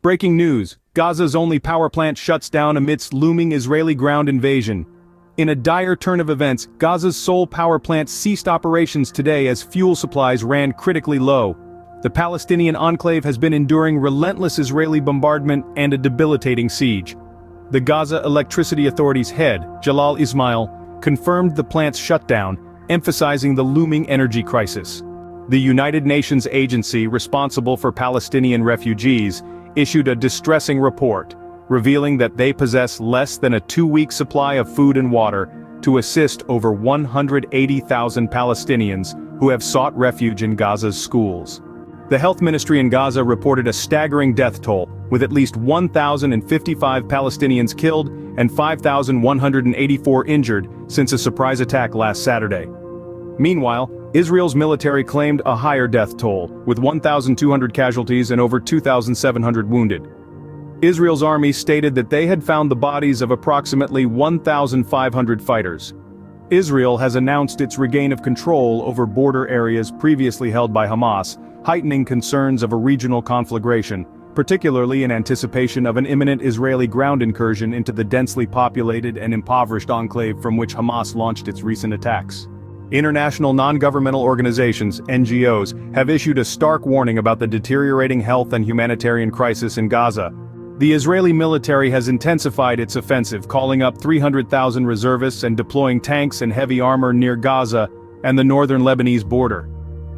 Breaking news: Gaza's only power plant shuts down amidst looming Israeli ground invasion. In a dire turn of events, Gaza's sole power plant ceased operations today as fuel supplies ran critically low. The Palestinian enclave has been enduring relentless Israeli bombardment and a debilitating siege. The Gaza Electricity Authority's head, Jalal Ismail, confirmed the plant's shutdown, emphasizing the looming energy crisis. The United Nations agency responsible for Palestinian refugees issued a distressing report, revealing that they possess less than a 2-week supply of food and water to assist over 180,000 Palestinians who have sought refuge in Gaza's schools. The health ministry in Gaza reported a staggering death toll, with at least 1,055 Palestinians killed and 5,184 injured since a surprise attack last Saturday. Meanwhile, Israel's military claimed a higher death toll, with 1,200 casualties and over 2,700 wounded. Israel's army stated that they had found the bodies of approximately 1,500 fighters. Israel has announced its regain of control over border areas previously held by Hamas, heightening concerns of a regional conflagration, particularly in anticipation of an imminent Israeli ground incursion into the densely populated and impoverished enclave from which Hamas launched its recent attacks. International non-governmental organizations, NGOs, have issued a stark warning about the deteriorating health and humanitarian crisis in Gaza. The Israeli military has intensified its offensive, calling up 300,000 reservists and deploying tanks and heavy armor near Gaza and the northern Lebanese border.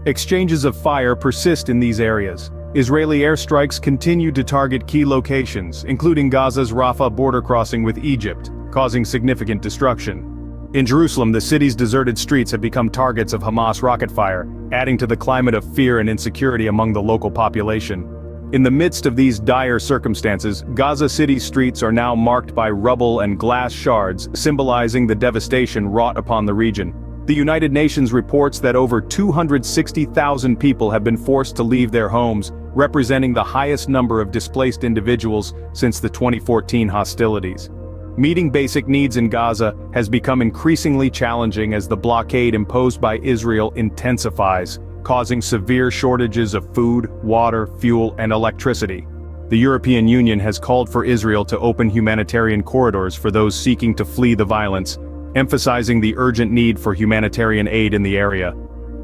Exchanges of fire persist in these areas. Israeli airstrikes continue to target key locations, including Gaza's Rafah border crossing with Egypt, causing significant destruction. In Jerusalem, the city's deserted streets have become targets of Hamas rocket fire, adding to the climate of fear and insecurity among the local population. In the midst of these dire circumstances, Gaza City's streets are now marked by rubble and glass shards, symbolizing the devastation wrought upon the region. The United Nations reports that over 260,000 people have been forced to leave their homes, representing the highest number of displaced individuals since the 2014 hostilities. Meeting basic needs in Gaza has become increasingly challenging as the blockade imposed by Israel intensifies, causing severe shortages of food, water, fuel, and electricity. The European Union has called for Israel to open humanitarian corridors for those seeking to flee the violence, emphasizing the urgent need for humanitarian aid in the area.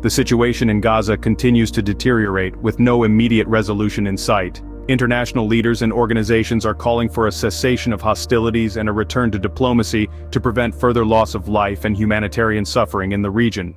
The situation in Gaza continues to deteriorate, with no immediate resolution in sight. International leaders and organizations are calling for a cessation of hostilities and a return to diplomacy to prevent further loss of life and humanitarian suffering in the region.